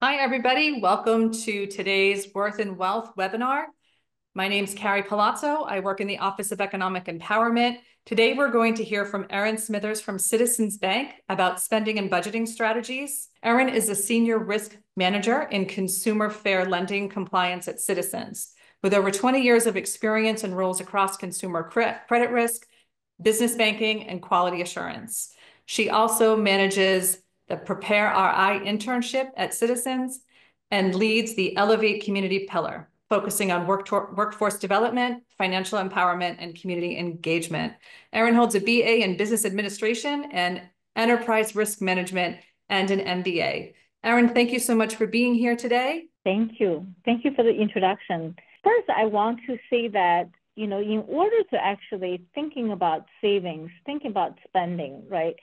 Hi, everybody. Welcome to today's Worth and Wealth webinar. My name's Carrie Palazzo. I work in the Office of Economic Empowerment. Today, we're going to hear from Erin Smithers from Citizens Bank about spending and budgeting strategies. Erin is a senior risk manager in consumer fair lending compliance at Citizens. With over 20 years of experience and roles across consumer credit risk, business banking, and quality assurance. She also manages the Prepare RI internship at Citizens and leads the Elevate Community Pillar, focusing on workforce development, financial empowerment, and community engagement. Erin holds a BA in Business Administration and Enterprise Risk Management and an MBA. Erin, thank you so much for being here today. Thank you. Thank you for the introduction. First, I want to say that, in order to actually thinking about savings, thinking about spending, right,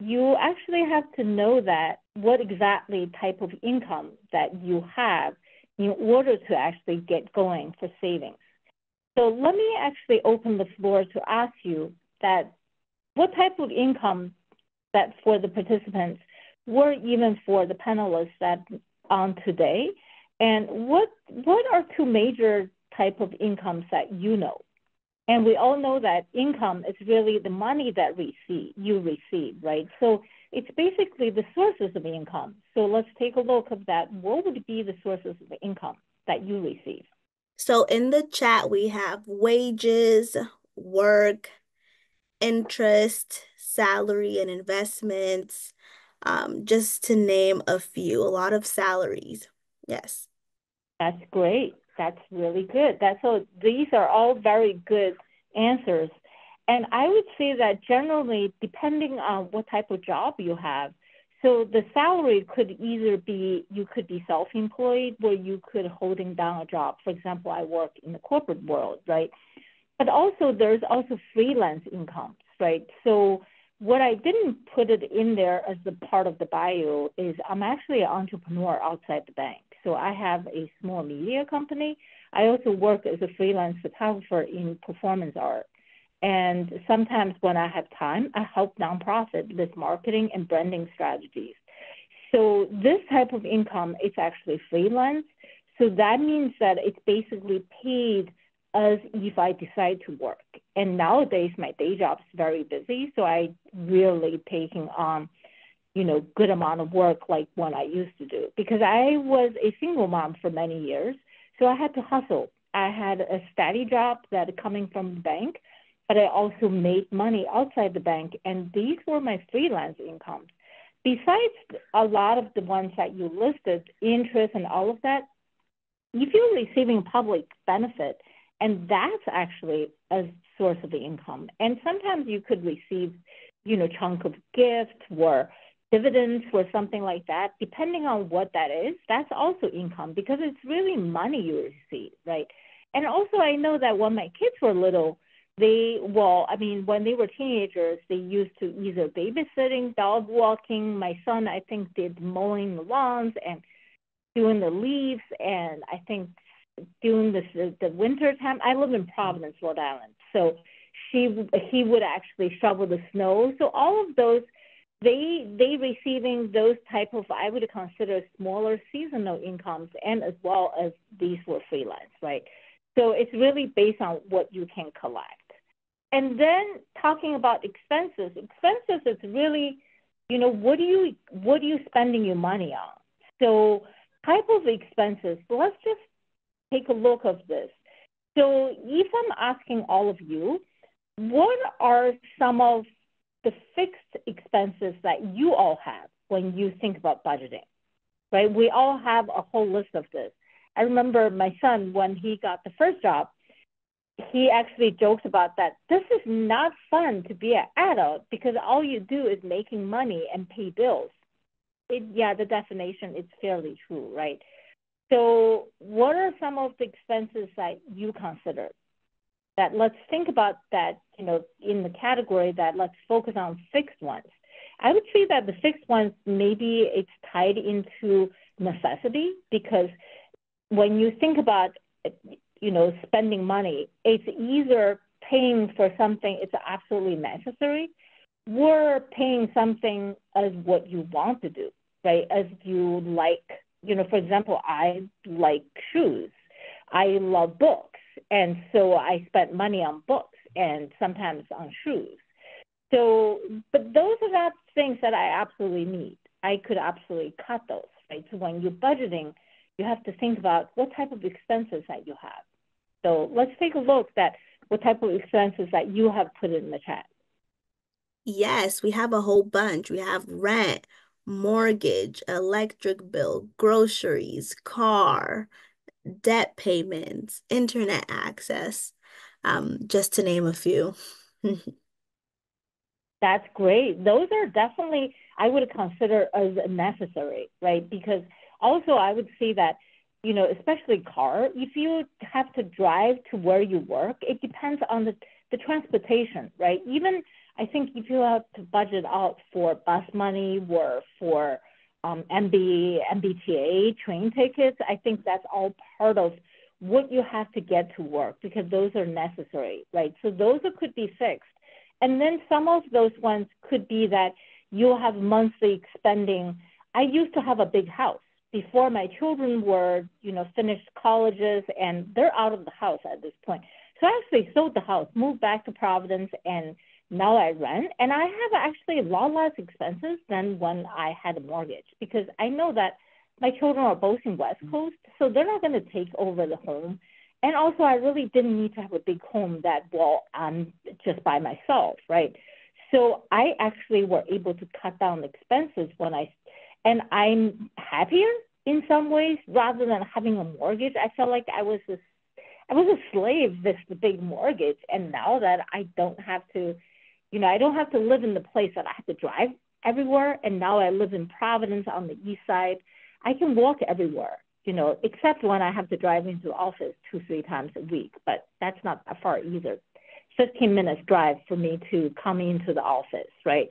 you actually have to know that what exactly type of income that you have in order to actually get going for savings. So let me actually open the floor to ask you that what type of income that for the participants or even for the panelists that on today, and what are two major type of incomes that you know? And we all know that income is really the money that you receive, right? So it's basically the sources of income. So let's take a look at that. What would be the sources of income that you receive? So in the chat, we have wages, work, interest, salary, and investments, just to name a few, a lot of salaries. Yes. That's great. That's really good. These are all very good answers. And I would say that generally, depending on what type of job you have, so the salary could either be, you could be self-employed or you could holding down a job. For example, I work in the corporate world, right? But also there's also freelance incomes, right? So what I didn't put it in there as the part of the bio is I'm actually an entrepreneur outside the bank. So I have a small media company. I also work as a freelance photographer in performance art. And sometimes when I have time, I help nonprofit with marketing and branding strategies. So this type of income is actually freelance. So that means that it's basically paid as if I decide to work. And nowadays, my day job is very busy, so I really taking on good amount of work like what I used to do, because I was a single mom for many years. So I had to hustle. I had a steady job that coming from the bank, but I also made money outside the bank. And these were my freelance incomes. Besides a lot of the ones that you listed, interest and all of that, if you're receiving public benefit, and that's actually a source of income. And sometimes you could receive, chunk of gift or dividends or something like that, depending on what that is, that's also income because it's really money you receive, right? And also I know that when my kids were little, when they were teenagers, they used to either babysitting, dog walking. My son, I think, did mowing the lawns and doing the leaves, and I think doing the winter time. I live in Providence, Rhode Island, so he would actually shovel the snow. So all of those, they receiving those type of, I would consider smaller seasonal incomes, and as well as these were freelance, right? So it's really based on what you can collect. And then talking about expenses is really, what are you spending your money on? So type of expenses, let's just take a look at this. So if I'm asking all of you, what are some of the fixed expenses that you all have when you think about budgeting, right? We all have a whole list of this. I remember my son, when he got the first job, he actually jokes about that. This is not fun to be an adult because all you do is making money and pay bills. The definition is fairly true, right? So what are some of the expenses that you consider? That let's think about that, in the category that let's focus on fixed ones. I would say that the fixed ones, maybe it's tied into necessity, because when you think about, spending money, it's either paying for something it's absolutely necessary or paying something as what you want to do, right? As you like, For example, I like shoes. I love books. And so I spent money on books and sometimes on shoes. So, but those are not things that I absolutely need. I could absolutely cut those, right? So when you're budgeting, you have to think about what type of expenses that you have. So let's take a look at what type of expenses that you have put in the chat. Yes, we have a whole bunch. We have rent, mortgage, electric bill, groceries, car, debt payments, internet access, just to name a few. That's great. Those are definitely, I would consider as necessary, right? Because also I would say that, especially car, if you have to drive to where you work, it depends on the transportation, right? Even I think if you have to budget out for bus money or for MBTA train tickets, I think that's all part of what you have to get to work because those are necessary, right? So those could be fixed. And then some of those ones could be that you have monthly spending. I used to have a big house before my children were, finished colleges and they're out of the house at this point. So I actually sold the house, moved back to Providence, and now I rent. And I have actually a lot less expenses than when I had a mortgage because I know that my children are both in West Coast, so they're not going to take over the home. And also, I really didn't need to have a big home that, well, I'm just by myself, right? So I actually were able to cut down expenses and I'm happier in some ways rather than having a mortgage. I felt like I was a slave with the big mortgage. And now that I don't have to, I don't have to live in the place that I have to drive everywhere. And now I live in Providence on the east side. I can walk everywhere. Except when I have to drive into the office 2-3 times a week, but that's not that far either. 15 minutes drive for me to come into the office, right?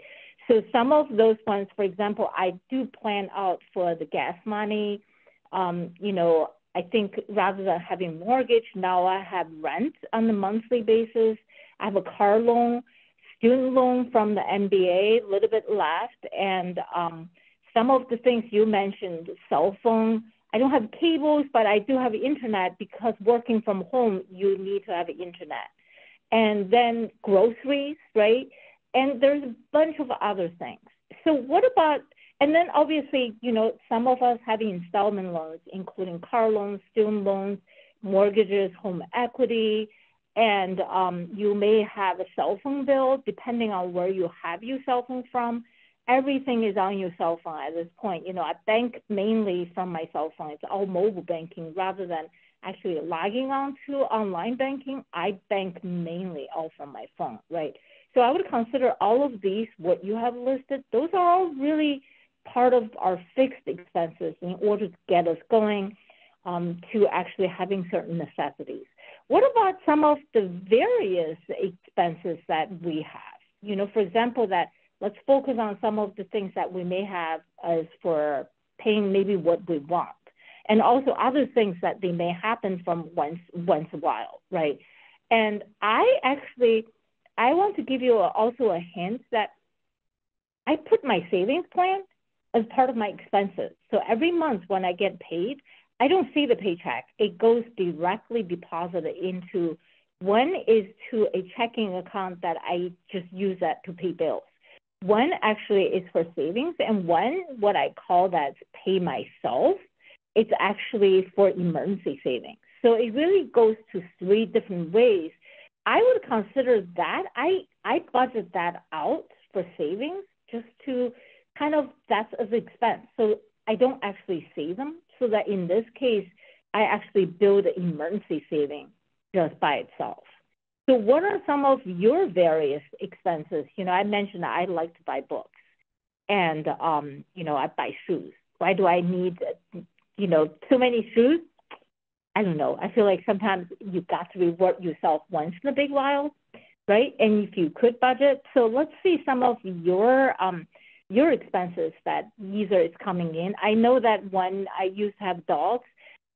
So some of those ones, for example, I do plan out for the gas money. I think rather than having mortgage, now I have rent on a monthly basis. I have a car loan, student loan from the MBA, a little bit left, and some of the things you mentioned, cell phone. I don't have cables, but I do have internet because working from home, you need to have internet. And then groceries, right? And there's a bunch of other things. So what about, and then obviously, some of us have installment loans, including car loans, student loans, mortgages, home equity, and you may have a cell phone bill, depending on where you have your cell phone from. Everything is on your cell phone at this point. I bank mainly from my cell phone. It's all mobile banking rather than actually logging on to online banking. I bank mainly all from my phone, right? So I would consider all of these, what you have listed, those are all really part of our fixed expenses in order to get us going to actually having certain necessities. What about some of the various expenses that we have? For example, let's focus on some of the things that we may have as for paying maybe what we want. And also other things that they may happen from once a while, right? And I want to give you also a hint that I put my savings plan as part of my expenses. So every month when I get paid, I don't see the paycheck. It goes directly deposited into, one is to a checking account that I just use that to pay bills. One actually is for savings, and one, what I call that pay myself, it's actually for emergency savings. So it really goes to 3 different ways. I would consider that, I budget that out for savings just to kind of, that's as expense. So I don't actually save them, so that in this case, I actually build an emergency saving just by itself. So what are some of your various expenses? I mentioned I like to buy books and, I buy shoes. Why do I need, too many shoes? I don't know. I feel like sometimes you've got to reward yourself once in a big while, right? And if you could budget. So let's see some of your expenses that user is coming in. I know that when I used to have dogs,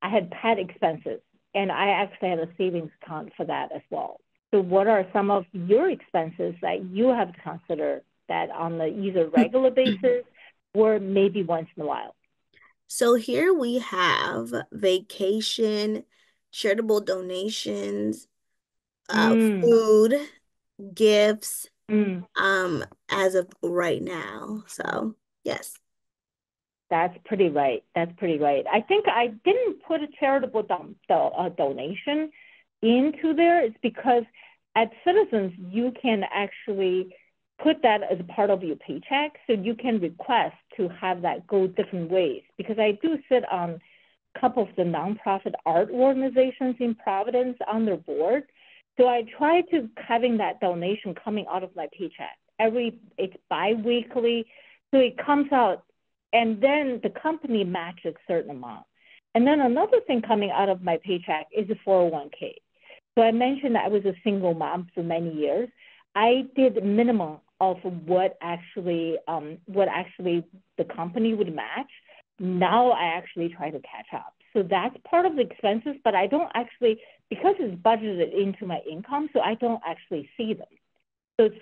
I had pet expenses, and I actually had a savings account for that as well. So what are some of your expenses that you have to consider that on the either regular basis or maybe once in a while? So here we have vacation, charitable donations, Mm, food, gifts, mm. as of right now. So yes. That's pretty right. That's pretty right. I think I didn't put a charitable donation into there. It's because at Citizens, you can actually put that as a part of your paycheck. So you can request to have that go different ways. Because I do sit on a couple of the nonprofit art organizations in Providence on their board. So I try to having that donation coming out of my paycheck. It's biweekly. So it comes out and then the company matches a certain amount. And then another thing coming out of my paycheck is a 401k. So I mentioned that I was a single mom for many years. I did minimum of what actually the company would match. Now I actually try to catch up. So that's part of the expenses, but I don't actually, because it's budgeted into my income, so I don't actually see them. So it's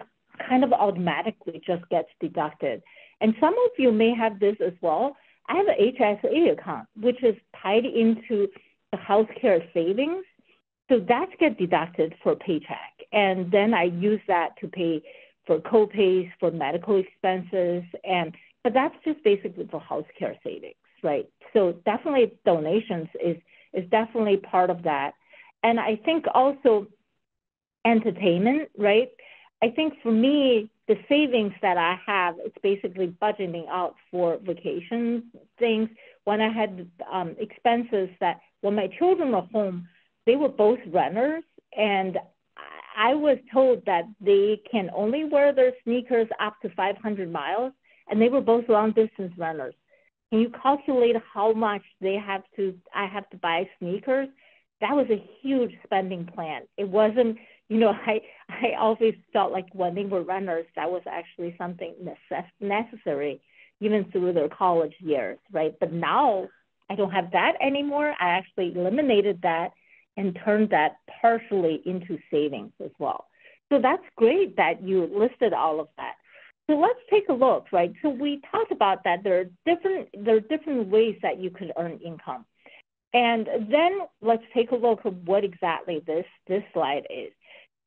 kind of automatically just gets deducted. And some of you may have this as well. I have an HSA account, which is tied into the healthcare savings. So that gets deducted for paycheck. And then I use that to pay for co-pays, for medical expenses. But that's just basically for healthcare savings, right? So definitely donations is definitely part of that. And I think also entertainment, right? I think for me, the savings that I have, it's basically budgeting out for vacation things. When I had expenses that when my children were home, they were both runners, and I was told that they can only wear their sneakers up to 500 miles, and they were both long distance runners. Can you calculate how much I have to buy sneakers? That was a huge spending plan. It wasn't, I always felt like when they were runners, that was actually something necessary, even through their college years, right? But now I don't have that anymore. I actually eliminated that and turned that partially into savings as well. So that's great that you listed all of that. So let's take a look, right? So we talked about that there are different ways that you could earn income. And then let's take a look at what exactly this slide is.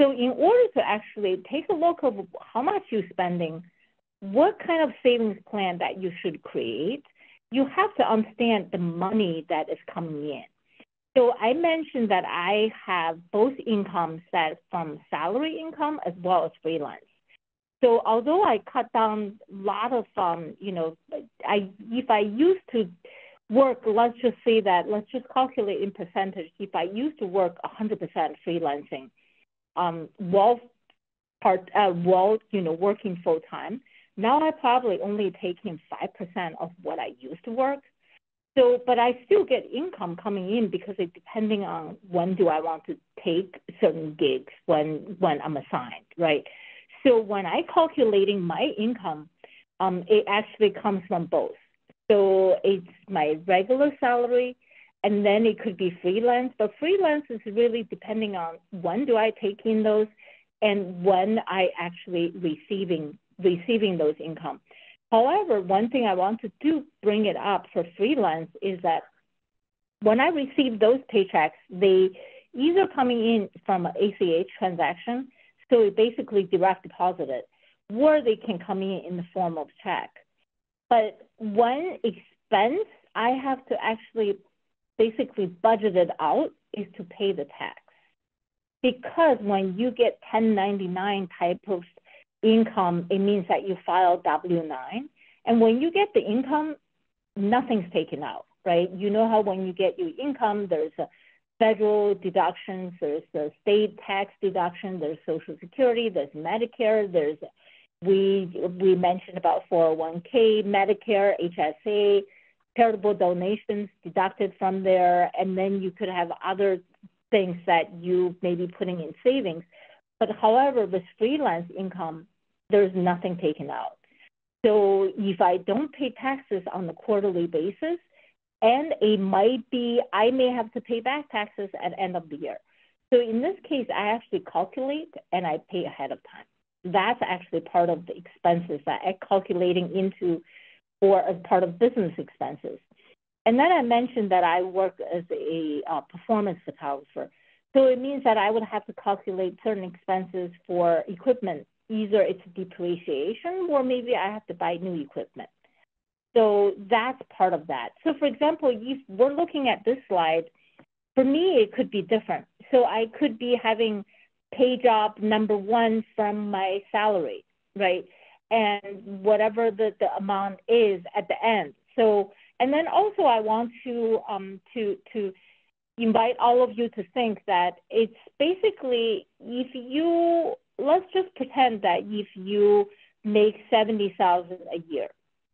So in order to actually take a look at how much you're spending, what kind of savings plan that you should create, you have to understand the money that is coming in. So I mentioned that I have both incomes that from salary income as well as freelance. So although I cut down a lot of, if I used to work, let's just calculate in percentage. If I used to work 100% freelancing, working full time, now I probably only taking 5% of what I used to work. So, but I still get income coming in because it depending on when do I want to take certain gigs when I'm assigned, right? So when I calculating my income, it actually comes from both. So it's my regular salary, and then it could be freelance. But freelance is really depending on when do I take in those, and when I actually receiving those income. However, one thing I want to do, bring it up for freelance, is that when I receive those paychecks, they either coming in from an ACH transaction, so it basically direct deposited, or they can come in the form of check. But one expense I have to actually basically budget it out is to pay the tax. Because when you get 1099 type of income, it means that you file W-9. And when you get the income, nothing's taken out, right? You know how when you get your income, there's a federal deductions, there's the state tax deduction, there's Social Security, there's Medicare, we mentioned about 401k, Medicare, HSA, charitable donations deducted from there, and then you could have other things that you may be putting in savings. But however, with freelance income, there's nothing taken out. So if I don't pay taxes on a quarterly basis, and I may have to pay back taxes at the end of the year. So in this case, I actually calculate and I pay ahead of time. That's actually part of the expenses that I'm calculating into or as part of business expenses. And then I mentioned that I work as a performance photographer. So it means that I would have to calculate certain expenses for equipment. Either it's depreciation or maybe I have to buy new equipment. So that's part of that. So for example, if we're looking at this slide, for me, it could be different. So I could be having pay job number one from my salary, right? And whatever the amount is at the end. So, and then also I want to invite all of you to think that it's basically, if you, let's just pretend that if you make 70,000 a year,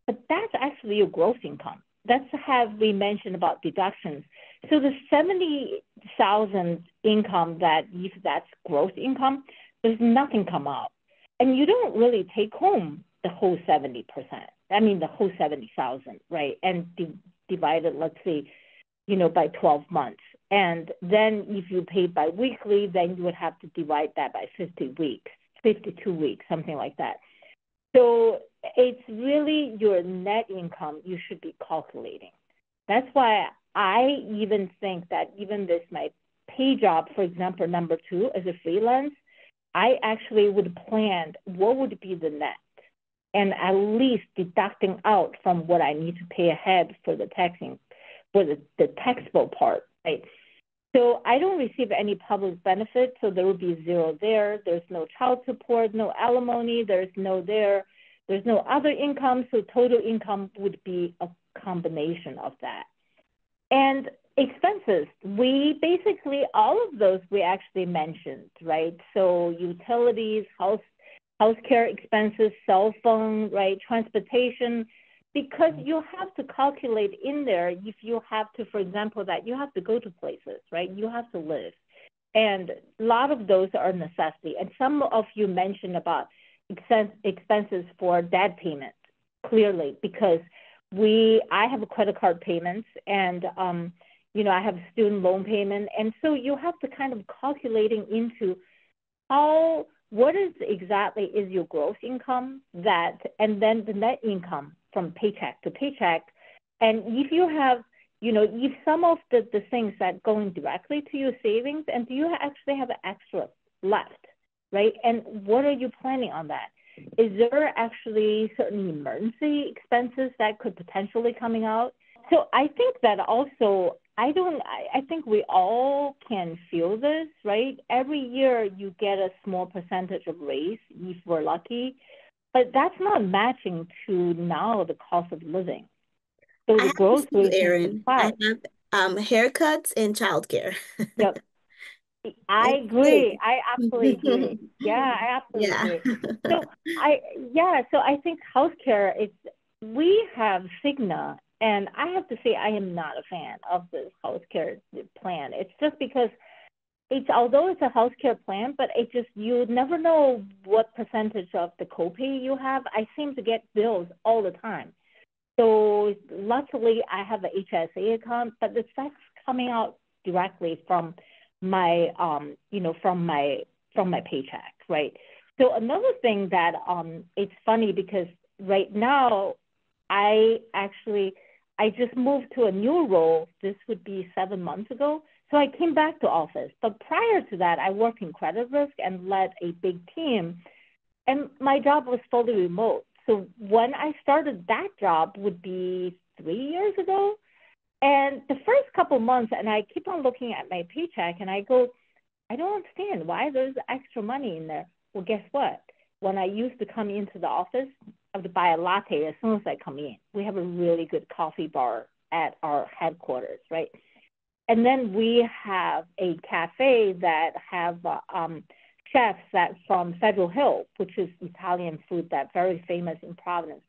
but that's actually your gross income. That's have we mentioned about deductions. So the 70,000 income, that if that's gross income, there's nothing come out. And you don't really take home the whole 70%. I mean, the whole 70,000, right? And divide it, let's say, by 12 months. And then if you pay biweekly, then you would have to divide that by 50 weeks, 52 weeks, something like that. So it's really your net income you should be calculating. That's why I even think that even this, my pay job, for example, number two, as a freelance, I actually would plan what would be the net, and at least deducting out from what I need to pay ahead for the taxing, for the taxable part, right? So I don't receive any public benefit, so there would be zero there. There's no child support, no alimony, there's no other income, so total income would be a combination of that. And expenses, we basically, all of those we actually mentioned, right? So utilities, healthcare expenses, cell phone, right, transportation, because you have to calculate in there if you have to, for example, that you have to go to places, right? You have to live. And a lot of those are necessity. And some of you mentioned about expenses for debt payments, clearly, because I have a credit card payments and, I have a student loan payment. And so you have to kind of calculating into what is exactly is your gross income and then the net income from paycheck to paycheck. And if you have, if some of the things that going directly to your savings, and do you actually have extra left, right? And what are you planning on that? Is there actually certain emergency expenses that could potentially coming out? So I think that also, I think we all can feel this, right? Every year you get a small percentage of raise if we're lucky, but that's not matching to now the cost of living. So I the have to growth see, rate Erin. I have haircuts and childcare. Yep. I It's agree. big. I absolutely agree. Yeah, I absolutely Yeah. agree. So I think healthcare, we have Cigna, and I have to say I am not a fan of this healthcare plan. It's just because although it's a healthcare plan, but you never know what percentage of the copay you have. I seem to get bills all the time. So luckily I have an HSA account, but that's coming out directly from my from my paycheck, right? So another thing that it's funny because right now I just moved to a new role. This would be 7 months ago. So I came back to office. But prior to that, I worked in credit risk and led a big team. And my job was fully remote. So when I started that job would be 3 years ago. And the first couple months, and I keep on looking at my paycheck and I go, I don't understand why there's extra money in there. Well, guess what? When I used to come into the office, I would buy a latte as soon as I come in. We have a really good coffee bar at our headquarters, right? And then we have a cafe that have chefs that from Federal Hill, which is Italian food that's very famous in Providence.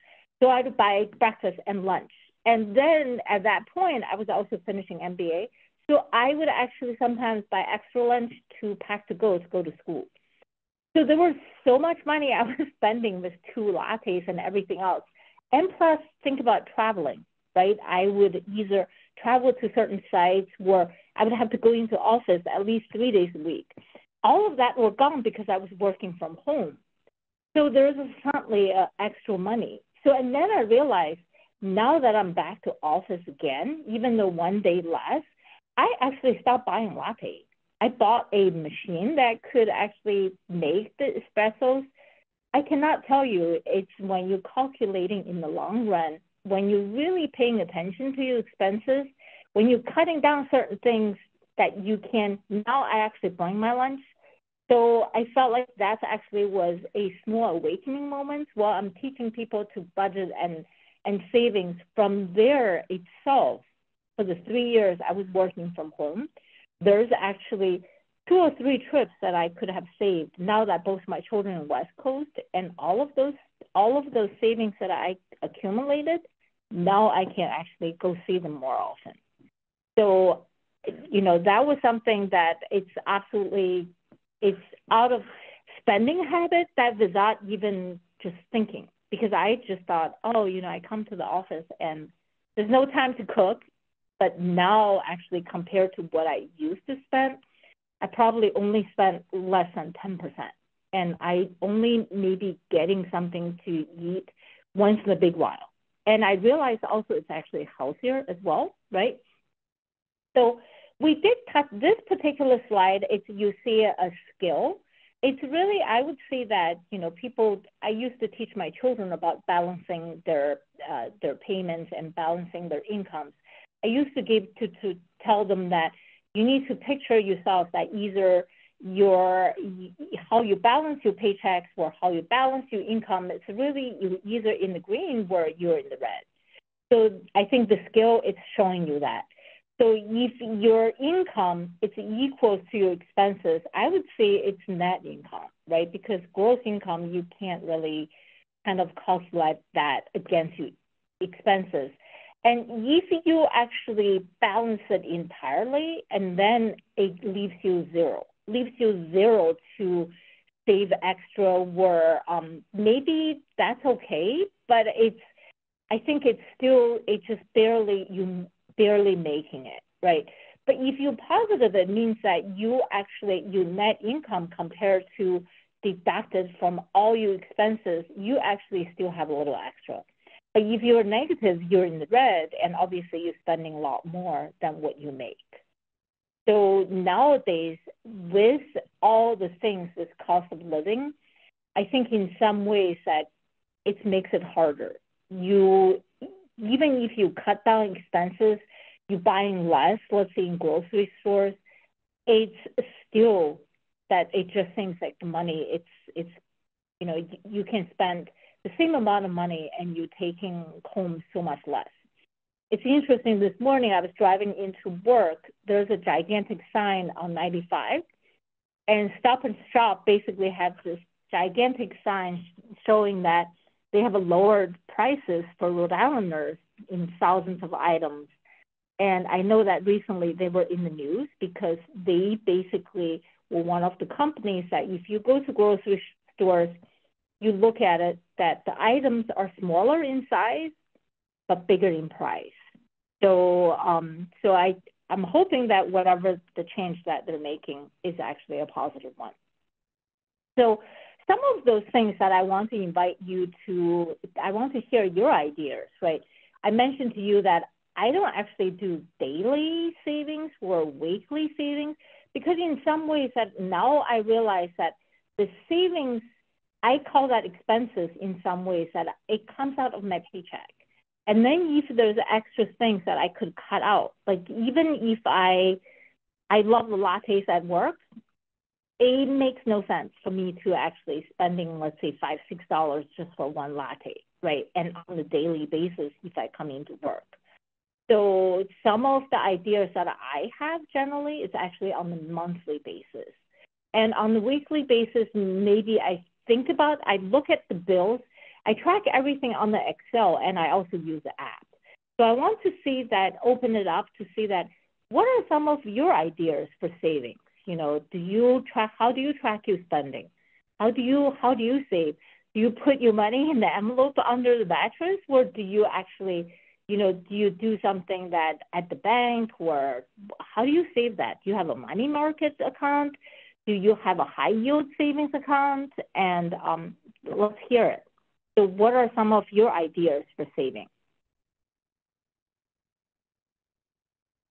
So I would buy breakfast and lunch. And then at that point, I was also finishing MBA. So I would actually sometimes buy extra lunch to pack to go to school. So there was so much money I was spending with 2 lattes and everything else. And plus, think about traveling, right? I would either travel to certain sites where I would have to go into office at least 3 days a week. All of that were gone because I was working from home. So there's certainly extra money. So, and then I realized now that I'm back to office again, even though one day less, I actually stopped buying lattes. I bought a machine that could actually make the espressos. I cannot tell you, it's when you're calculating in the long run, when you're really paying attention to your expenses, when you're cutting down certain things that you can, now I actually bring my lunch. So I felt like that actually was a small awakening moment while I'm teaching people to budget and savings from there itself. For the 3 years I was working from home, there's actually 2 or 3 trips that I could have saved now that both my children are West Coast, and all of those savings that I accumulated, now I can actually go see them more often. So, that was something that it's out of spending habit that without even just thinking, because I just thought, I come to the office and there's no time to cook. But now actually compared to what I used to spend, I probably only spent less than 10%. And I only maybe getting something to eat once in a big while. And I realized also it's actually healthier as well, right? So we did cut this particular slide. You see a skill. It's really, I would say that, I used to teach my children about balancing their payments and balancing their incomes. I used to tell them that you need to picture yourself that either how you balance your paychecks or how you balance your income. It's really you're either in the green or you're in the red. So I think the skill is showing you that. So if your income is equal to your expenses, I would say it's net income, right? Because gross income, you can't really kind of calculate that against your expenses. And if you actually balance it entirely, and then it leaves you zero to save extra, or maybe that's okay, but I think it's just barely making it, right? But if you're positive, it means that your net income compared to deducted from all your expenses, you actually still have a little extra. But if you're negative, you're in the red, and obviously you're spending a lot more than what you make. So nowadays, with all the things, this cost of living, I think in some ways that it makes it harder. Even if you cut down expenses, you're buying less, let's say in grocery stores, it's still that it just seems like the money, you can spend the same amount of money and you're taking home so much less. It's interesting, this morning I was driving into work, there's a gigantic sign on 95, and Stop and Shop basically has this gigantic sign showing that they have lowered prices for Rhode Islanders in thousands of items. And I know that recently they were in the news because they basically were one of the companies that if you go to grocery stores, you look at it, that the items are smaller in size, but bigger in price. So I'm hoping that whatever the change that they're making is actually a positive one. So some of those things that I want to invite you to, I want to hear your ideas, right? I mentioned to you that I don't actually do daily savings or weekly savings because in some ways that now I realize that the savings, I call that expenses in some ways, that it comes out of my paycheck. And then if there's extra things that I could cut out, like even if I love the lattes at work, it makes no sense for me to actually spending, let's say $5, $6 just for one latte, right? And on a daily basis if I come into work. So some of the ideas that I have generally is actually on the monthly basis. And on the weekly basis, maybe I look at the bills, I track everything on the Excel, and I also use the app. So I want to open it up to see that, what are some of your ideas for savings? How do you track your spending? How do you save? Do you put your money in the envelope under the mattress, or do you actually, do you do something that at the bank, or how do you save that? Do you have a money market account? Do you have a high yield savings account? And let's hear it. So what are some of your ideas for saving?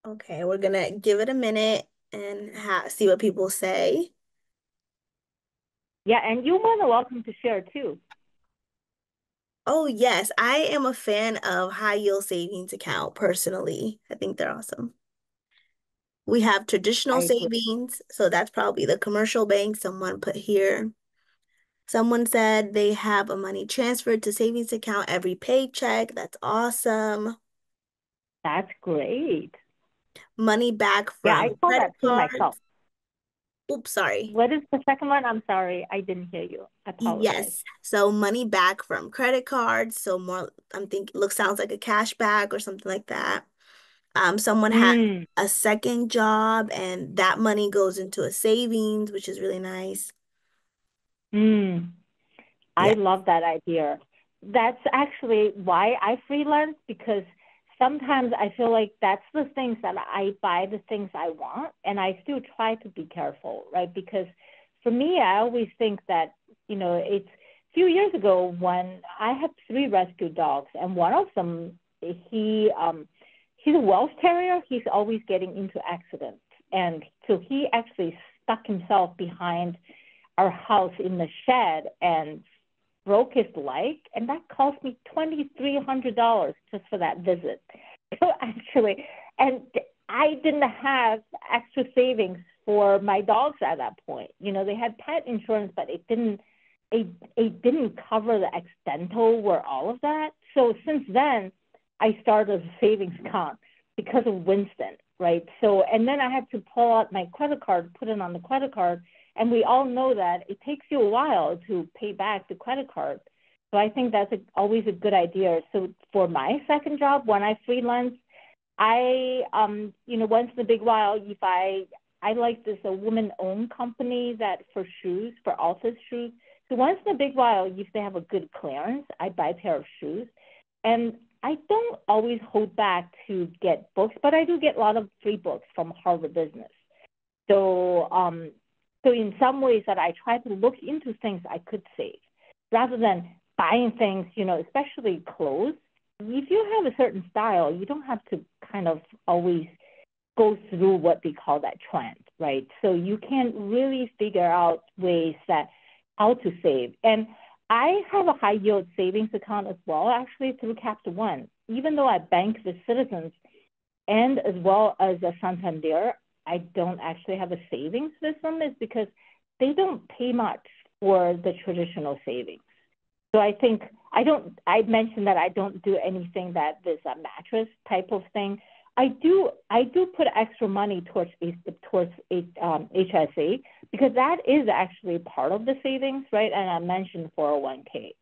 Okay, we're gonna give it a minute and see what people say. Yeah, and you're more than welcome to share too. Oh, yes, I am a fan of high yield savings account personally. I think they're awesome. We have I traditional agree. savings, so that's probably the commercial bank someone put here. Someone said they have a money transferred to savings account every paycheck. That's awesome. That's great. Money back Yeah, I from call credit that too myself. cards. Oops, sorry. What is the second one? I'm sorry, I didn't hear you. I apologize. Yes. So money back from credit cards. So more, I'm thinking, sounds like a cash back or something like that. Someone had Mm, a second job and that money goes into a savings, which is really nice. mm. I Yeah. love that idea. That's actually why I freelance because sometimes I feel like that's the things that I buy the things I want and I still try to be careful, right? Because for me, I always think that, it's a few years ago when I had three rescue dogs and one of them, he's a Welsh Terrier. He's always getting into accidents. And so he actually stuck himself behind our house in the shed and broke his leg, and that cost me $2,300 just for that visit. So actually, and I didn't have extra savings for my dogs at that point. They had pet insurance, but it didn't cover the accidental or all of that. So since then, I started a savings account because of Winston, right? So and then I had to pull out my credit card, put it on the credit card, and we all know that it takes you a while to pay back the credit card. So I think that's always a good idea. So for my second job, when I freelance, I, once in a big while, if I like this a woman-owned company that for shoes, for office shoes. So once in a big while, if they have a good clearance, I buy a pair of shoes. And I don't always hold back to get books, but I do get a lot of free books from Harvard Business. So, so in some ways that I try to look into things I could save rather than buying things, especially clothes. If you have a certain style, you don't have to kind of always go through what they call that trend, right? So you can really figure out ways that how to save. And I have a high yield savings account as well, actually through Capital One. Even though I bank with Citizens and as well as a Santander, I don't actually have a savings with them is because they don't pay much for the traditional savings. So I think I mentioned that I don't do anything that is a mattress type of thing. I do put extra money towards HSA because that is actually part of the savings, right? And I mentioned 401k.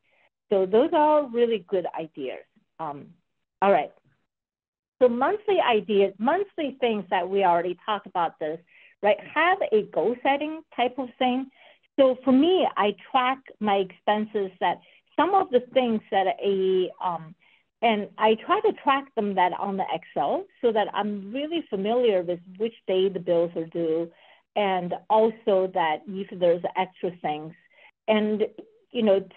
So those are really good ideas. All right. So monthly ideas, monthly things that we already talked about this, right? Have a goal setting type of thing. So for me, I track my expenses that some of the things that and I try to track them that on the Excel so that I'm really familiar with which day the bills are due and also that if there's extra things. And,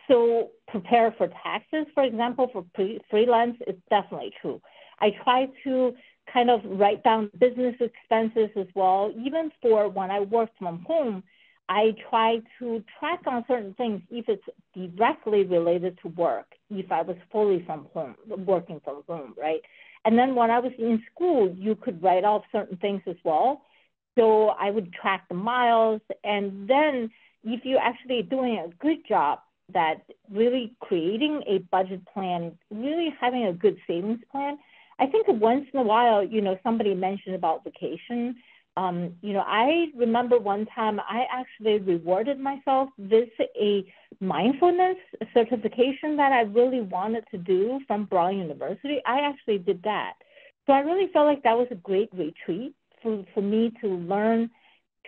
so prepare for taxes, for example, for freelance, it's definitely true. I try to kind of write down business expenses as well. Even for when I work from home, I try to track on certain things if it's directly related to work, if I was fully from home, working from home, right? And then when I was in school, you could write off certain things as well. So I would track the miles. And then if you're actually doing a good job that really creating a budget plan, really having a good savings plan, I think once in a while, somebody mentioned about vacation. I remember one time I actually rewarded myself with a mindfulness certification that I really wanted to do from Brown University. I actually did that. So I really felt like that was a great retreat for me to learn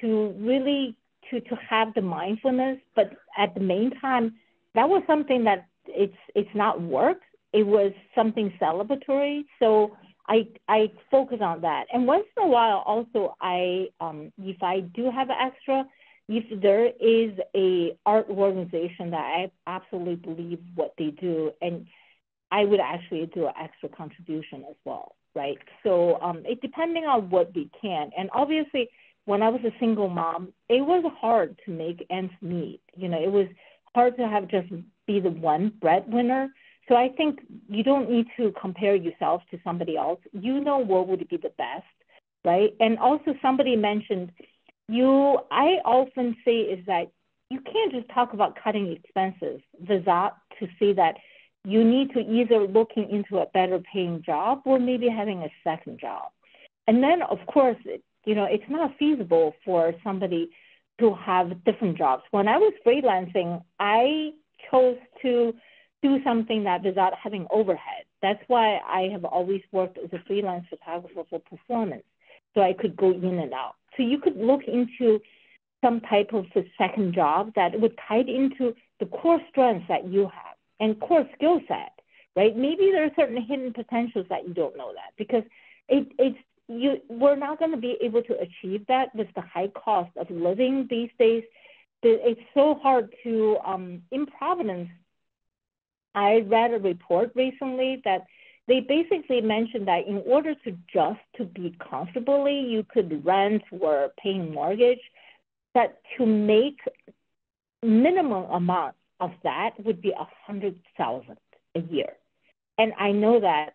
to really to have the mindfulness, but at the meantime, that was something that it's not work. It was something celebratory. So I focus on that. And once in a while, also, if I do have an extra, if there is a art organization that I absolutely believe what they do, and I would actually do an extra contribution as well. right? So it depending on what we can. And obviously, when I was a single mom, it was hard to make ends meet. It was hard to have just be the one breadwinner. So I think you don't need to compare yourself to somebody else. You know what would be the best, right? And also somebody mentioned I often say is that you can't just talk about cutting expenses without to see that you need to either looking into a better paying job or maybe having a second job. And then, of course, it's not feasible for somebody to have different jobs. When I was freelancing, I chose to do something that without having overhead. That's why I have always worked as a freelance photographer for performance, so I could go in and out. So you could look into some type of a second job that would tie into the core strengths that you have and core skill set, right? Maybe there are certain hidden potentials that you don't know that, because we're not going to be able to achieve that with the high cost of living these days. It's so hard to, in Providence, I read a report recently that they basically mentioned that in order to be comfortably, you could rent or pay mortgage, that to make minimum amount of that would be $100,000 a year. And I know that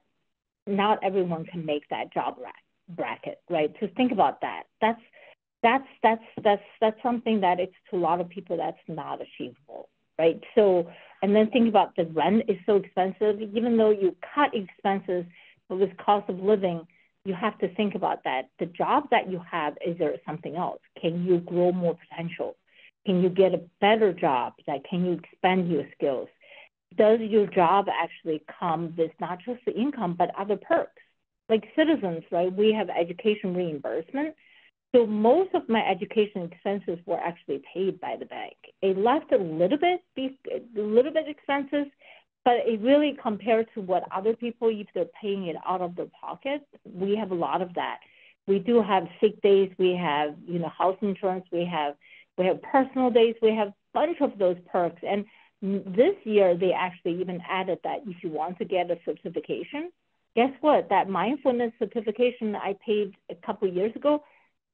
not everyone can make that job bracket, right? So think about that. That's something that it's to a lot of people that's not achievable, right? So, and then think about the rent is so expensive. Even though you cut expenses with cost of living, you have to think about that. The job that you have, is there something else? Can you grow more potential? Can you get a better job? Can you expand your skills? Does your job actually come with not just the income, but other perks? Like citizens, right? We have education reimbursement. So most of my education expenses were actually paid by the bank. It left a little bit expenses, but it really compared to what other people, if they're paying it out of their pocket, we have a lot of that. We do have sick days, we have house insurance, we have personal days, we have a bunch of those perks. And this year they actually even added that if you want to get a certification, guess what? That mindfulness certification I paid a couple of years ago,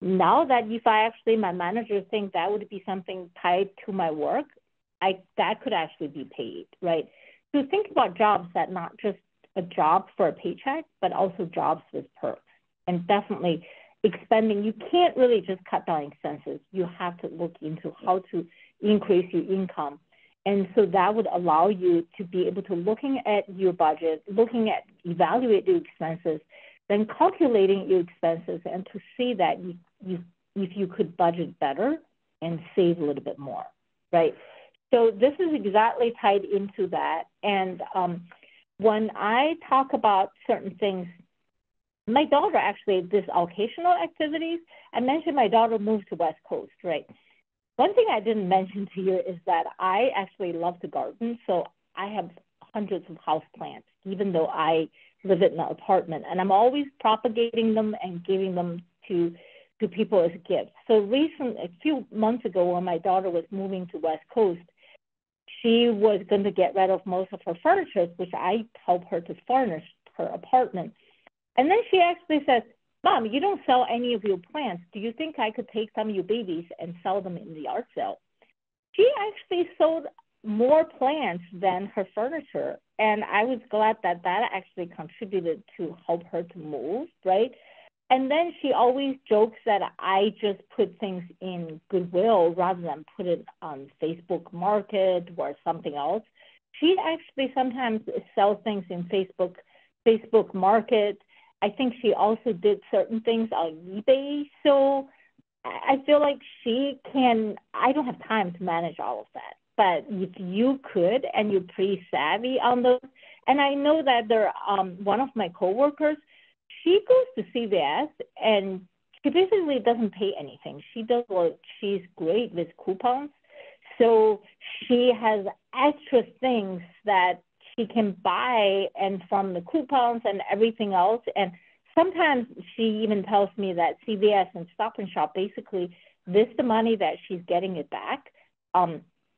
now that if my manager think that would be something tied to my work, that could actually be paid, right? So think about jobs that not just a job for a paycheck, but also jobs with perks. And definitely expending, you can't really just cut down expenses. You have to look into how to increase your income. And so that would allow you to be able to looking at your budget, evaluate your expenses, then calculating your expenses, and to see that if you could budget better and save a little bit more, right? So this is exactly tied into that. And when I talk about certain things, my daughter actually, this occasional activities, I mentioned my daughter moved to West Coast, right? One thing I didn't mention to you is that I actually love to garden. So I have hundreds of house plants, even though I live in an apartment, and I'm always propagating them and giving them to people as gifts. So a few months ago, when my daughter was moving to West Coast, she was going to get rid of most of her furniture, which I helped her to furnish her apartment. And then she actually says, "Mom, you don't sell any of your plants. Do you think I could take some of your babies and sell them in the yard sale?" She actually sold more plants than her furniture. And I was glad that actually contributed to help her to move, right? And then she always jokes that I just put things in Goodwill rather than put it on Facebook Market or something else. She actually sometimes sells things in Facebook Market. I think she also did certain things on eBay. So I feel like I don't have time to manage all of that. But if you could, and you're pretty savvy on those, and I know that one of my coworkers, she goes to CVS and she basically doesn't pay anything. She's great with coupons. So she has extra things that she can buy and from the coupons and everything else. And sometimes she even tells me that CVS and Stop and Shop, basically, the money that she's getting it back,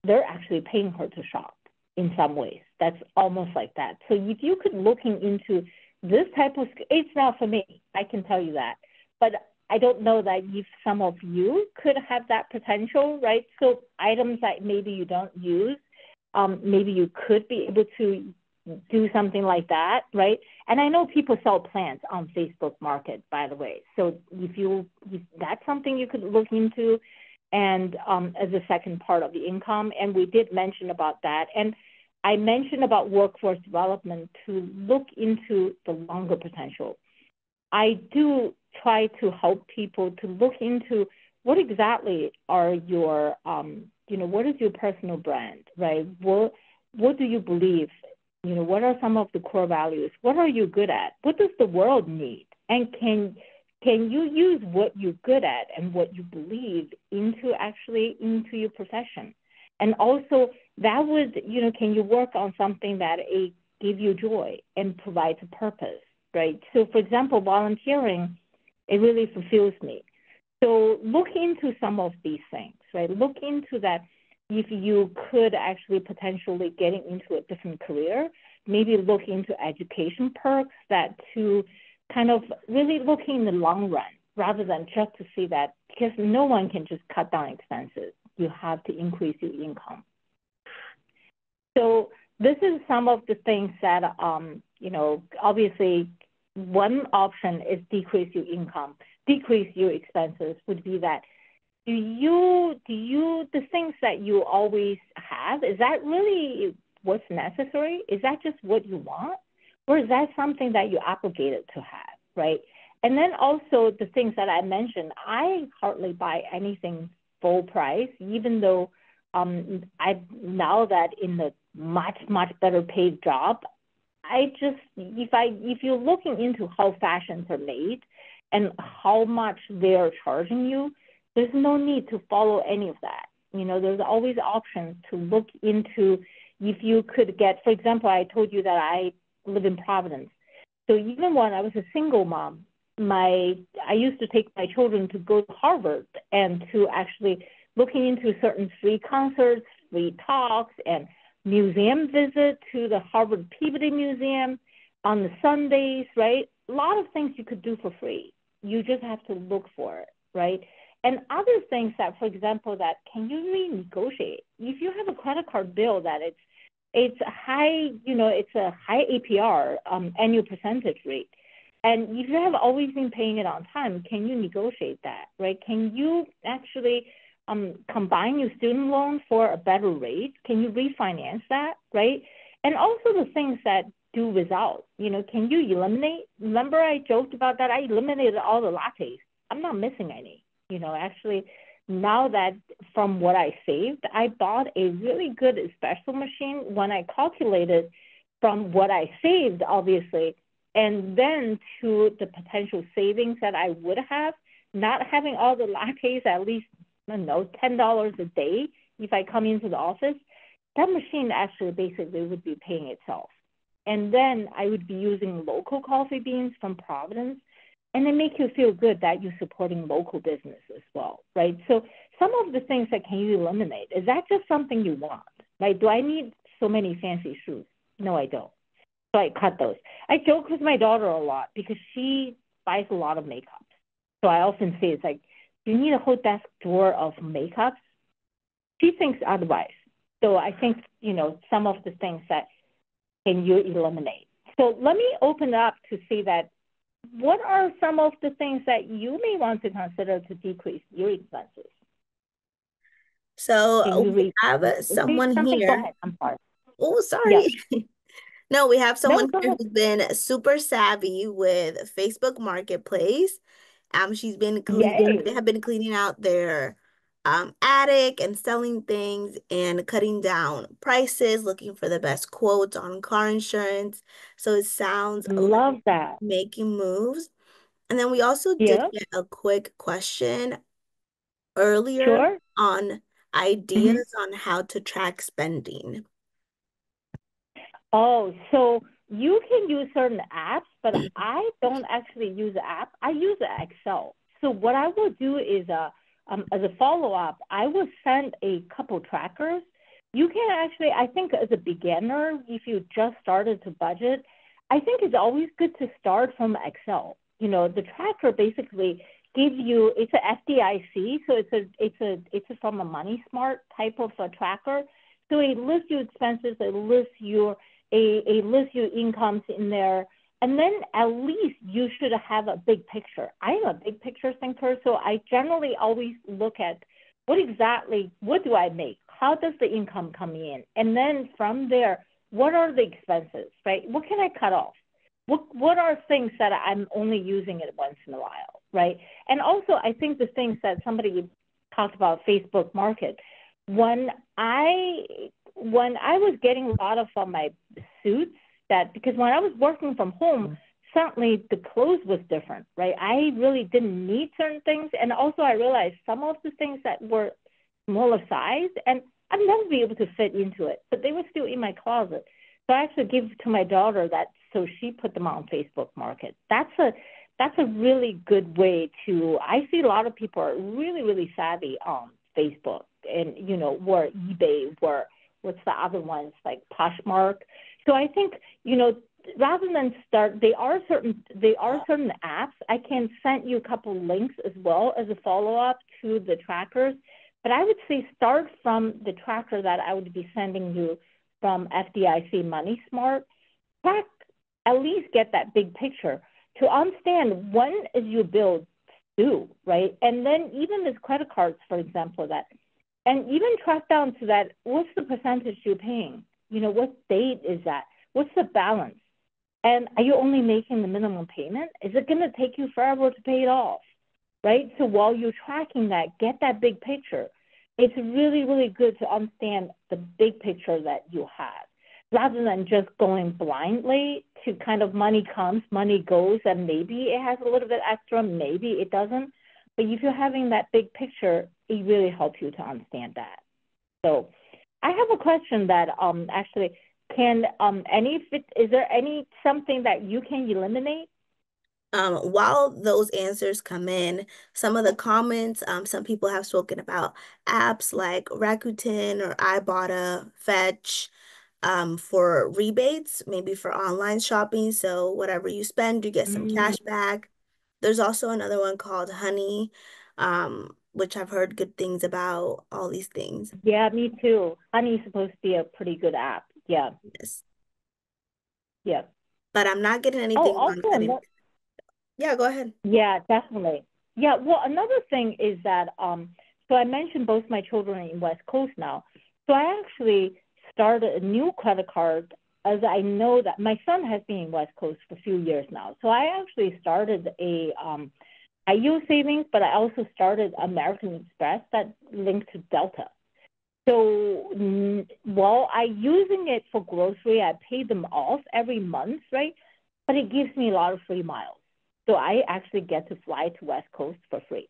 they're actually paying her to shop in some ways. That's almost like that. So if you could looking into this type of, it's not for me. I can tell you that. But I don't know that if some of you could have that potential, right? So items that maybe you don't use, maybe you could be able to do something like that, right? And I know people sell plants on Facebook Market, by the way. So if that's something you could look into, and as a second part of the income. And we did mention about that. And I mentioned about workforce development to look into the longer potential. I do try to help people to look into what exactly are your, what is your personal brand, right? What do you believe? What are some of the core values? What are you good at? What does the world need? And can you use what you're good at and what you believe into your profession? And also that would, can you work on something that give you joy and provides a purpose, right? So for example, volunteering, it really fulfills me. So look into some of these things, right? Look into that. If you could actually potentially getting into a different career, maybe look into education perks that to kind of really look in the long run rather than just to see that, because no one can just cut down expenses. You have to increase your income. So this is some of the things that, obviously one option is decrease your income, decrease your expenses would be that. The things that you always have, is that really what's necessary? Is that just what you want? Or is that something that you're obligated to have, right? And then also the things that I mentioned, I hardly buy anything full price, even though now that in the much, much better paid job, if you're looking into how fashions are made and how much they're charging you, there's no need to follow any of that. There's always options to look into. If you could get, for example, I told you that I live in Providence. So even when I was a single mom, I used to take my children to go to Harvard and to actually looking into certain free concerts, free talks, and museum visit to the Harvard Peabody Museum on the Sundays, right? A lot of things you could do for free. You just have to look for it, right? And other things that, for example, that can you renegotiate? If you have a credit card bill that it's a high, it's a high APR, annual percentage rate, and if you have always been paying it on time, can you negotiate that, right? Can you actually combine your student loan for a better rate? Can you refinance that, right? And also the things that do without, can you eliminate? Remember I joked about that? I eliminated all the lattes. I'm not missing any. Actually, now that from what I saved, I bought a really good espresso machine when I calculated from what I saved, obviously, and then to the potential savings that I would have, not having all the lattes at least, $10 a day if I come into the office, that machine actually basically would be paying itself. And then I would be using local coffee beans from Providence. And they make you feel good that you're supporting local business as well, right? So some of the things that can you eliminate? Is that just something you want? Like, do I need so many fancy shoes? No, I don't. So I cut those. I joke with my daughter a lot because she buys a lot of makeup. So I often say, it's like, do you need a whole desk drawer of makeup? She thinks otherwise. So I think, some of the things that can you eliminate? So let me open up to see that what are some of the things that you may want to consider to decrease your expenses? So we have someone here. Go ahead. I'm sorry. Oh, sorry. Yeah. No, we have someone here ahead. who's been super savvy with Facebook Marketplace. She's been they have been cleaning out their attic and selling things and cutting down prices, looking for the best quotes on car insurance. So it sounds love that making moves. And then we also did get a quick question earlier on ideas on how to track spending. Oh, so you can use certain apps, but I don't actually use the app. I use Excel. So what I will do is, as a follow-up, I will send a couple trackers. You can actually, I think as a beginner, if you just started to budget, I think it's always good to start from Excel. The tracker basically gives you, it's a FDIC, so it's from a Money Smart type of a tracker. So it lists your expenses, it lists your incomes in there, and then at least you should have a big picture. I'm a big picture thinker, so I generally always look at what do I make? How does the income come in? And then from there, what are the expenses, right? What can I cut off? What are things that I'm only using it once in a while, right? And also, I think the things that somebody talked about, Facebook Market, when I was getting a lot of my suits, because when I was working from home, certainly the clothes was different, right? I really didn't need certain things, and also I realized some of the things that were smaller size, and I'd never be able to fit into it, but they were still in my closet. So I actually gave it to my daughter so she put them on Facebook Market. That's a really good way to, I see a lot of people are really, really savvy on Facebook and, or eBay, or what's the other ones, like Poshmark. So I think, rather than start, there are certain apps. I can send you a couple links as well as a follow-up to the trackers. But I would say start from the tracker that I would be sending you from FDIC Money Smart. At least get that big picture to understand when is your bill due, right? And then even with credit cards, for example, and even track down to that, what's the percentage you're paying? What date is that? What's the balance? And are you only making the minimum payment? Is it going to take you forever to pay it off, right? So while you're tracking that, get that big picture. It's really, really good to understand the big picture that you have, rather than just going blindly to kind of money comes, money goes, and maybe it has a little bit extra, maybe it doesn't. But if you're having that big picture, it really helps you to understand that. So I have a question that actually is there something that you can eliminate? While those answers come in, some of the comments, some people have spoken about apps like Rakuten or Ibotta, Fetch, for rebates, maybe for online shopping. So whatever you spend, you get some cash back. There's also another one called Honey, which I've heard good things about, all these things. Yeah, me too. Honey's supposed to be a pretty good app. Yeah. Yes. Yeah. But I'm not getting Oh, anything on also, Yeah, go ahead. yeah, definitely. Yeah, well, another thing is that, so I mentioned both my children are in West Coast now. So I actually started a new credit card, as I know that my son has been in West Coast for a few years now. So I actually started I use savings, but I also started American Express that linked to Delta. So while I using it for grocery, I pay them off every month, right? But it gives me a lot of free miles. So I actually get to fly to West Coast for free.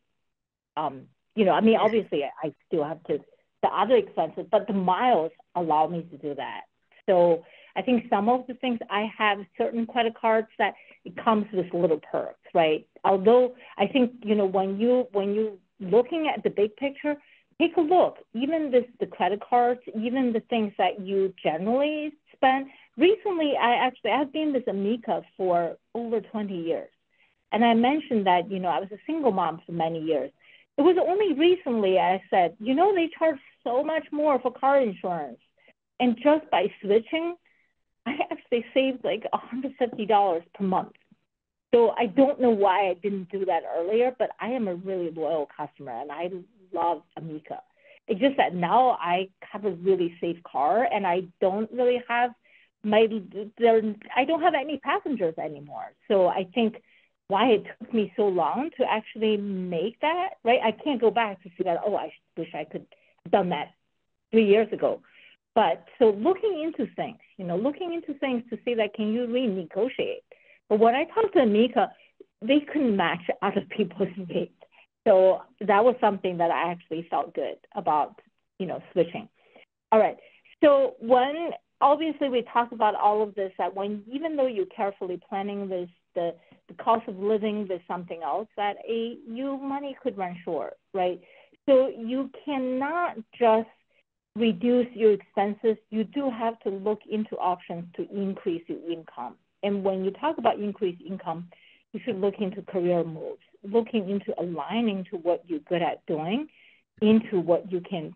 Obviously I still have the other expenses, but the miles allow me to do that. So I think some of the things, I have certain credit cards that it comes with little perks, right? Although I think, when you looking at the big picture, take a look, even the credit cards, even the things that you generally spend. Recently, I've been with Amica for over 20 years. And I mentioned that, I was a single mom for many years. It was only recently I said, they charge so much more for car insurance. And just by switching, I actually saved like $150 per month. So I don't know why I didn't do that earlier, but I am a really loyal customer and I love Amica. It's just that now I have a really safe car and I don't really have I don't have any passengers anymore. So I think why it took me so long to actually make that, right? I can't go back to see that, I wish I could have done that 3 years ago. But so looking into things to see that can you renegotiate. But when I talked to Amica, they couldn't match other people's rates. So that was something that I actually felt good about, switching. All right. So obviously we talked about all of this, that even though you're carefully planning this, the cost of living is something else that your money could run short, right? So you cannot just reduce your expenses. You do have to look into options to increase your income. And when you talk about increased income, you should look into career moves, looking into aligning to what you're good at doing into what you can,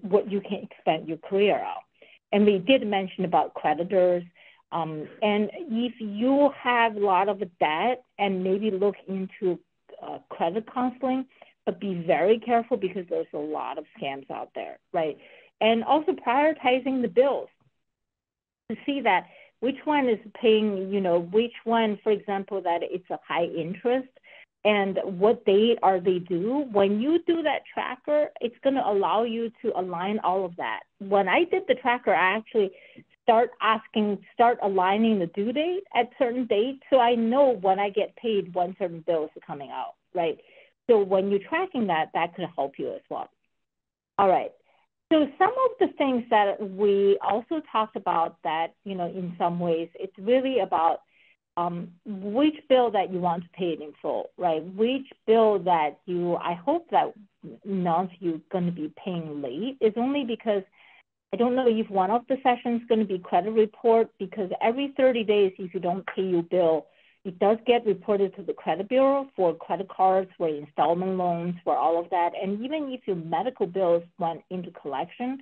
what you can expand your career on. And we did mention about creditors. And if you have a lot of debt, and maybe look into credit counseling, but be very careful because there's a lot of scams out there, right? And also prioritizing the bills to see that which one is paying, which one, for example, that it's a high interest, and what date are they due. When you do that tracker, it's going to allow you to align all of that. When I did the tracker, I actually start aligning the due date at certain dates, so I know when I get paid when certain bills are coming out, right? So when you're tracking that, that could help you as well. All right. So some of the things that we also talked about that, in some ways, it's really about which bill that you want to pay it in full, right? Which bill that I hope that none of you are going to be paying late, is only because I don't know if one of the sessions is going to be credit report, because every 30 days, if you don't pay your bill, it does get reported to the credit bureau for credit cards, for installment loans, for all of that. And even if your medical bills went into collection,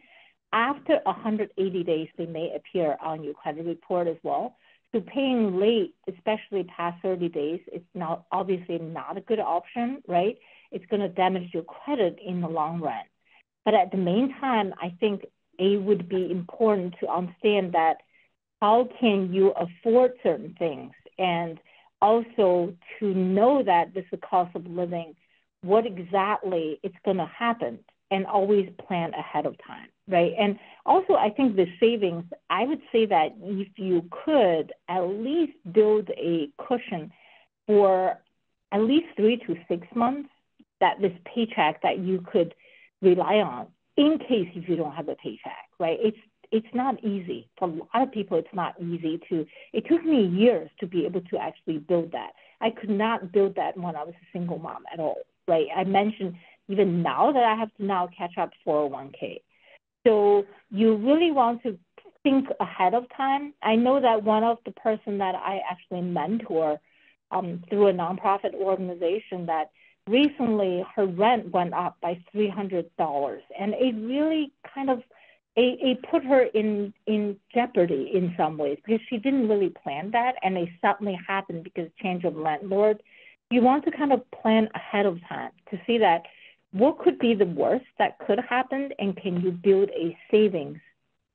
after 180 days, they may appear on your credit report as well. So paying late, especially past 30 days, it's not obviously not a good option, right? It's going to damage your credit in the long run. But at the meantime, I think it would be important to understand that how can you afford certain things, and also to know that this is the cost of living, what exactly it's going to happen, and always plan ahead of time, right? And also, I think the savings, I would say that if you could at least build a cushion for at least 3 to 6 months, that this paycheck that you could rely on in case if you don't have a paycheck, right? It's not easy. For a lot of people, it's not easy it took me years to be able to actually build that. I could not build that when I was a single mom at all, right? I mentioned even now that I have to now catch up 401k. So you really want to think ahead of time. I know that one of the person that I actually mentor through a nonprofit organization, that recently her rent went up by $300, and it really kind of it put her in jeopardy in some ways, because she didn't really plan that, and it suddenly happened because change of landlord. You want to kind of plan ahead of time to see that what could be the worst that could happen, and can you build a savings,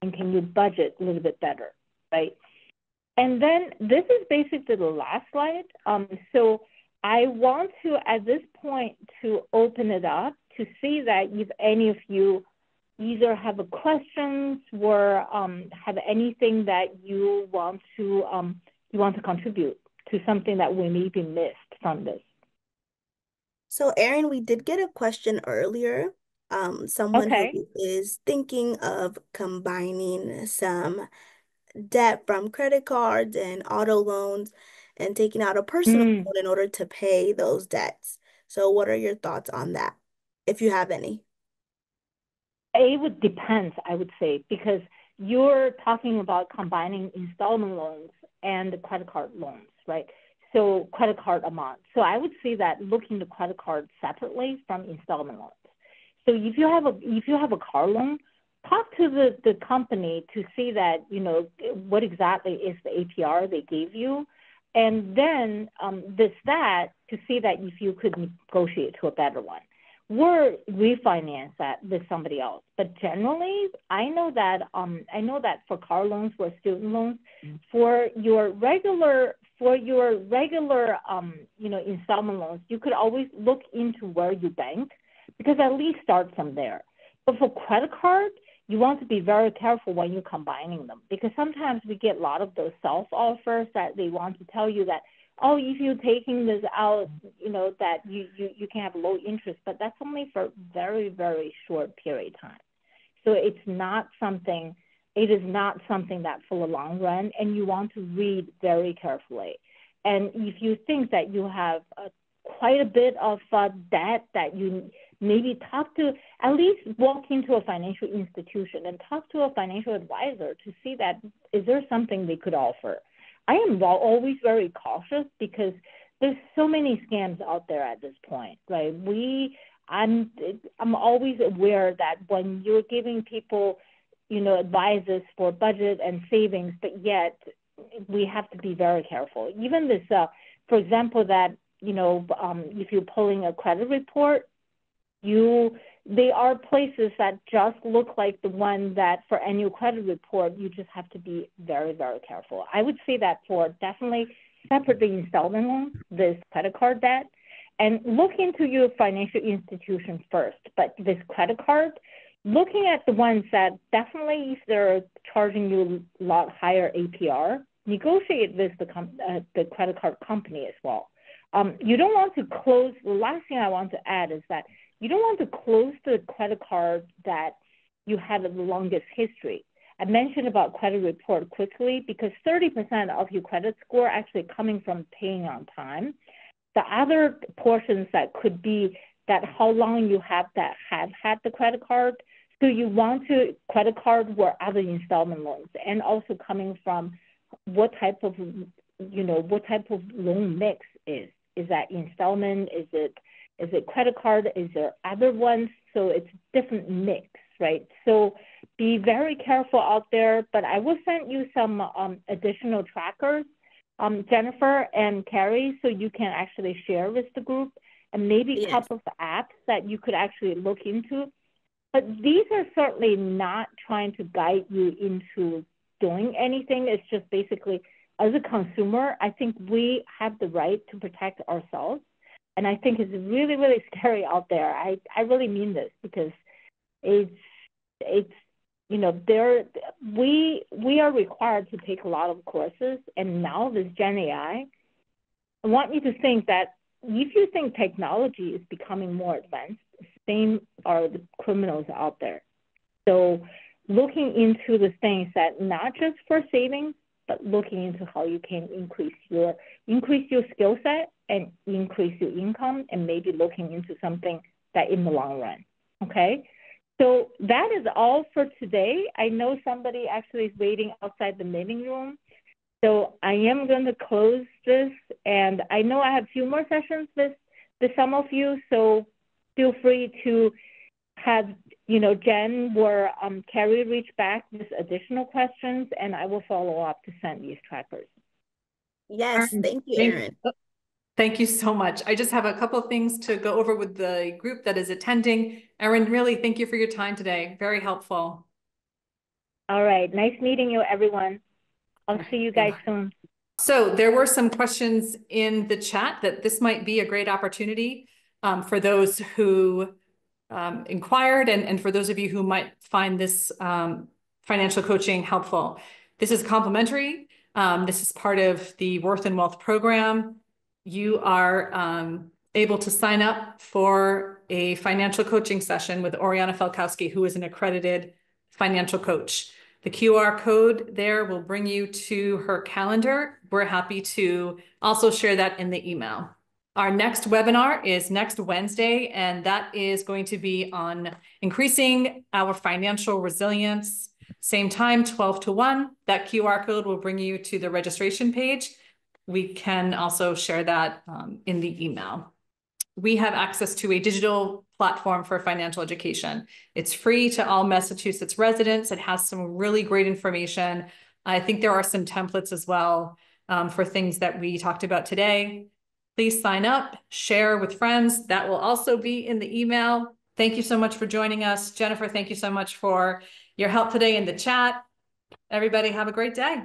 and can you budget a little bit better, right? And then this is basically the last slide. So I want to, at this point, to open it up to see that if any of you either have a questions or have anything that you want to contribute to something that we maybe missed from this. So Erin, we did get a question earlier. Someone who is thinking of combining some debt from credit cards and auto loans and taking out a personal loan in order to pay those debts. So what are your thoughts on that, if you have any? It would depend, I would say, because you're talking about combining installment loans and credit card loans, right? So credit card amount. So I would say that looking at credit card separately from installment loans. So if you have a car loan, talk to the company to see that, what exactly is the APR they gave you, and then to see that if you could negotiate to a better one, or refinance that with somebody else. But generally, I know that for car loans, for student loans, for your regular installment loans, you could always look into where you bank, because at least start from there. But for credit card, you want to be very careful when you're combining them, because sometimes we get a lot of those self-offers that they want to tell you that, oh, if you're taking this out, that you can have low interest, but that's only for very, very short period of time. So it is not something that for the long run, and you want to read very carefully. And if you think that you have quite a bit of debt, that you maybe at least walk into a financial institution and talk to a financial advisor to see that is there something they could offer. I am always very cautious because there's so many scams out there at this point, right? I'm always aware that when you're giving people, advices for budget and savings, but yet we have to be very careful. Even this, for example, that, if you're pulling a credit report, they are places that just look like the one that for annual credit report, you just have to be very, very careful. I would say that for definitely separately installment loans, this credit card debt, and look into your financial institution first. But this credit card, looking at the ones that definitely, if they're charging you a lot higher APR, negotiate with the credit card company as well. You don't want to close. The last thing I want to add is that you don't want to close the credit card that you have the longest history. I mentioned about credit report quickly because 30% of your credit score actually coming from paying on time. The other portions that could be that how long you have had the credit card. So you want to credit card or other installment loans, and also coming from what type of loan mix is. Is that installment? Is it credit card? Is there other ones? So it's different mix, right? So be very careful out there, but I will send you some additional trackers, Jennifer and Carrie, so you can actually share with the group, and maybe a couple of apps that you could actually look into. But these are certainly not trying to guide you into doing anything. It's just basically, as a consumer, I think we have the right to protect ourselves. And I think it's really, really scary out there. I really mean this because it's we are required to take a lot of courses. And now this Gen AI, I want you to think that if you think technology is becoming more advanced, same are the criminals out there. So looking into the things that not just for savings, but looking into how you can increase your skill set and increase your income, and maybe looking into something that in the long run, okay? So that is all for today. I know somebody actually is waiting outside the meeting room. So I am going to close this, and I know I have a few more sessions with some of you, so feel free to have, Jen or Carrie reach back with additional questions, and I will follow up to send these trackers. Yes, thank you, Erin. Thank you so much. I just have a couple of things to go over with the group that is attending. Erin, really, thank you for your time today. Very helpful. All right. Nice meeting you, everyone. I'll see you guys soon. So there were some questions in the chat that this might be a great opportunity for those who inquired, and for those of you who might find this financial coaching helpful. This is complimentary. This is part of the Worth and Wealth program. You are able to sign up for a financial coaching session with Oriana Felkowski, who is an accredited financial coach. The QR code there will bring you to her calendar. We're happy to also share that in the email. Our next webinar is next Wednesday, and that is going to be on increasing our financial resilience. Same time, 12 to 1. That QR code will bring you to the registration page. We can also share that in the email. We have access to a digital platform for financial education. It's free to all Massachusetts residents. It has some really great information. I think there are some templates as well for things that we talked about today. Please sign up, share with friends. That will also be in the email. Thank you so much for joining us. Jennifer, thank you so much for your help today in the chat. Everybody have a great day.